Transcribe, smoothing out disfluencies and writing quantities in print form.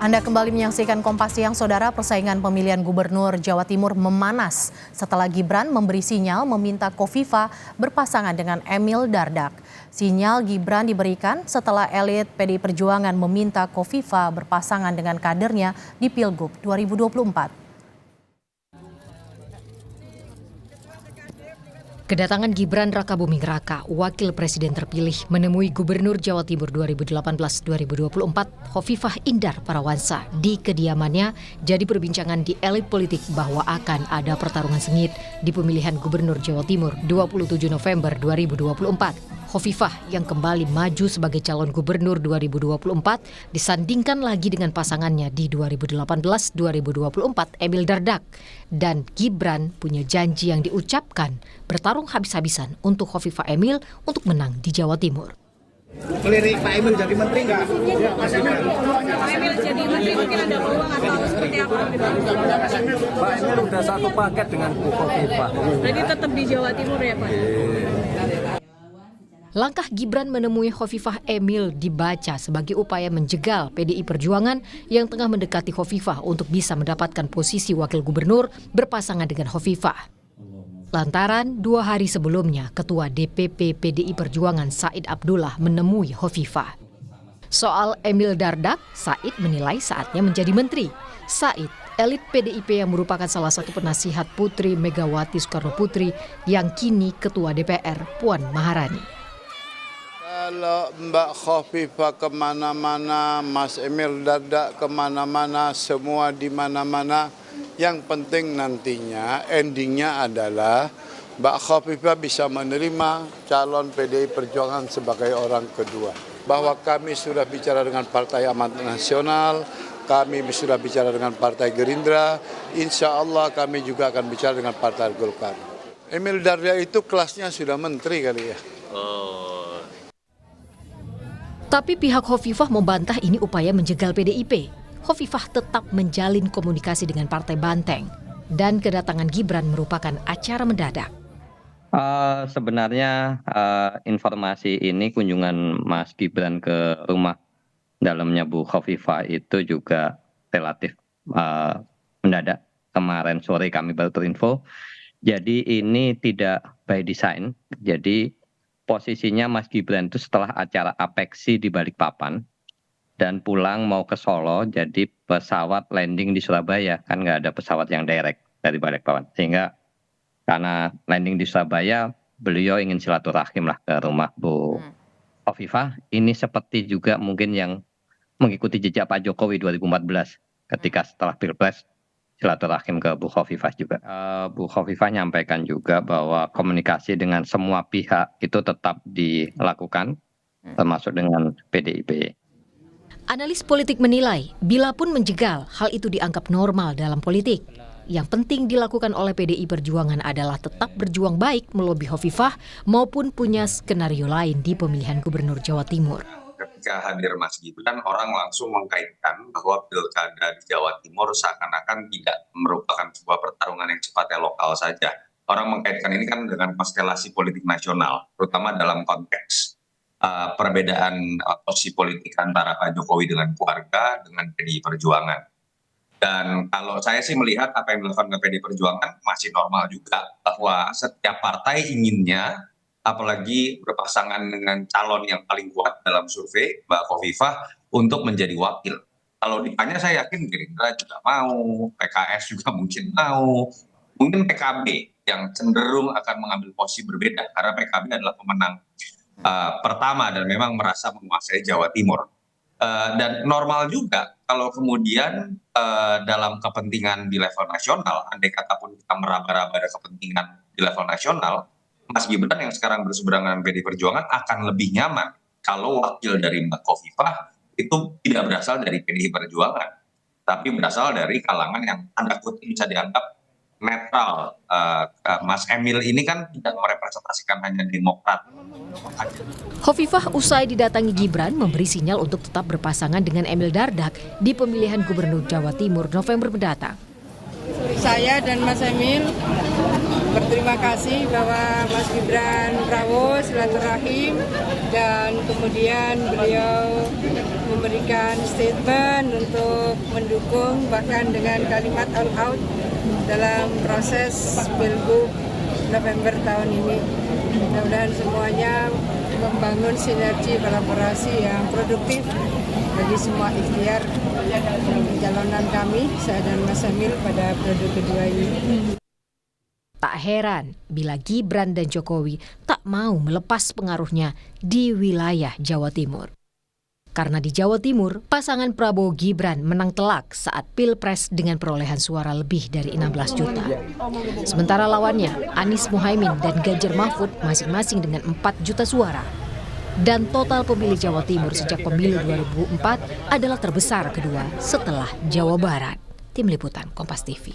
Anda kembali menyaksikan Kompas Siang, Saudara. Persaingan pemilihan gubernur Jawa Timur memanas setelah Gibran memberi sinyal meminta Kofifa berpasangan dengan Emil Dardak. Sinyal Gibran diberikan setelah elit PDI Perjuangan meminta Kofifa berpasangan dengan kadernya di Pilgub 2024. Kedatangan Gibran Rakabuming Raka, wakil presiden terpilih, menemui Gubernur Jawa Timur 2018-2024, Khofifah Indar Parawansa di kediamannya jadi perbincangan di elit politik bahwa akan ada pertarungan sengit di pemilihan Gubernur Jawa Timur 27 November 2024. Khofifah yang kembali maju sebagai calon gubernur 2024 disandingkan lagi dengan pasangannya di 2018-2024 Emil Dardak. Dan Gibran punya janji yang diucapkan bertarung habis-habisan untuk Khofifah Emil untuk menang di Jawa Timur. Melirik Pak Emil jadi menteri nggak? Mas Emil jadi menteri mungkin ada peluang atau seperti apa? Pak Emil udah satu paket dengan Bu Khofifah. Jadi tetap di Jawa Timur ya Pak? Langkah Gibran menemui Khofifah Emil dibaca sebagai upaya menjegal PDI Perjuangan yang tengah mendekati Khofifah untuk bisa mendapatkan posisi wakil gubernur berpasangan dengan Khofifah. Lantaran 2 hari sebelumnya, Ketua DPP PDI Perjuangan Said Abdullah menemui Khofifah. Soal Emil Dardak, Said menilai saatnya menjadi menteri. Said, elit PDIP yang merupakan salah satu penasihat Putri Megawati Soekarno Putri yang kini Ketua DPR Puan Maharani. Kalau Mbak Khofifah kemana-mana, Mas Emil Dardak kemana-mana, semua di mana-mana. Yang penting nantinya endingnya adalah Mbak Khofifah bisa menerima calon PDI Perjuangan sebagai orang kedua. Bahwa kami sudah bicara dengan Partai Amanat Nasional, kami sudah bicara dengan Partai Gerindra, insya Allah kami juga akan bicara dengan Partai Golkar. Emil Dardak itu kelasnya sudah menteri kali ya. Tapi pihak Khofifah membantah ini upaya menjegal PDIP. Khofifah tetap menjalin komunikasi dengan Partai Banteng. Dan kedatangan Gibran merupakan acara mendadak. Sebenarnya informasi ini kunjungan Mas Gibran ke rumah dalamnya Bu Khofifah itu juga relatif mendadak. Kemarin sore kami baru terinfo. Jadi ini tidak by design. Jadi posisinya Mas Gibran itu setelah acara Apeksi di Balikpapan dan pulang mau ke Solo, jadi pesawat landing di Surabaya, kan nggak ada pesawat yang direct dari Balikpapan. Sehingga karena landing di Surabaya, beliau ingin silaturahim lah ke rumah Bu Khofifah. Ini seperti juga mungkin yang mengikuti jejak Pak Jokowi 2014 ketika setelah Pilpres silaturahim ke Bu Khofifah juga. Bu Khofifah nyampaikan juga bahwa komunikasi dengan semua pihak itu tetap dilakukan, termasuk dengan PDIP. Analis politik menilai, bila pun menjegal, hal itu dianggap normal dalam politik. Yang penting dilakukan oleh PDI Perjuangan adalah tetap berjuang baik melobi Khofifah maupun punya skenario lain di pemilihan Gubernur Jawa Timur. Ketika hadir Mas Gibran, orang langsung mengkaitkan bahwa pilkada di Jawa Timur seakan-akan tidak merupakan sebuah pertarungan yang sifatnya lokal saja. Orang mengkaitkan ini kan dengan konstelasi politik nasional, terutama dalam konteks perbedaan posisi politik antara Pak Jokowi dengan keluarga dengan PDI Perjuangan. Dan kalau saya sih melihat apa yang dilakukan PDI Perjuangan masih normal juga, bahwa setiap partai inginnya apalagi berpasangan dengan calon yang paling kuat dalam survei, Mbak Khofifah, untuk menjadi wakil. Kalau ditanya saya yakin Gerindra juga mau, PKS juga mungkin mau, mungkin PKB yang cenderung akan mengambil posisi berbeda, karena PKB adalah pemenang pertama dan memang merasa menguasai Jawa Timur. Dan normal juga kalau kemudian dalam kepentingan di level nasional, andai kata pun kita meraba-raba ada kepentingan di level nasional, Mas Gibran yang sekarang berseberangan dengan PDI Perjuangan akan lebih nyaman kalau wakil dari Mbak Khofifah itu tidak berasal dari PDI Perjuangan, tapi berasal dari kalangan yang tanda kutip bisa dianggap netral. Mas Emil ini kan tidak merepresentasikan hanya Demokrat. Khofifah usai didatangi Gibran memberi sinyal untuk tetap berpasangan dengan Emil Dardak di pemilihan Gubernur Jawa Timur November mendatang. Saya dan Mas Emil berterima kasih bahwa Mas Gibran Prabowo silaturahim dan kemudian beliau memberikan statement untuk mendukung bahkan dengan kalimat all out dalam proses Pilgub November tahun ini. Mudah-mudahan semuanya membangun sinergi kolaborasi yang produktif bagi semua ikhtiar pencalonan kami, saya dan Mas Emil pada periode kedua ini. Tak heran bila Gibran dan Jokowi tak mau melepas pengaruhnya di wilayah Jawa Timur. Karena di Jawa Timur, pasangan Prabowo-Gibran menang telak saat Pilpres dengan perolehan suara lebih dari 16 juta. Sementara lawannya, Anies Muhaimin dan Ganjar Mahfud masing-masing dengan 4 juta suara. Dan total pemilih Jawa Timur sejak pemilu 2004 adalah terbesar kedua setelah Jawa Barat. Tim Liputan Kompas TV.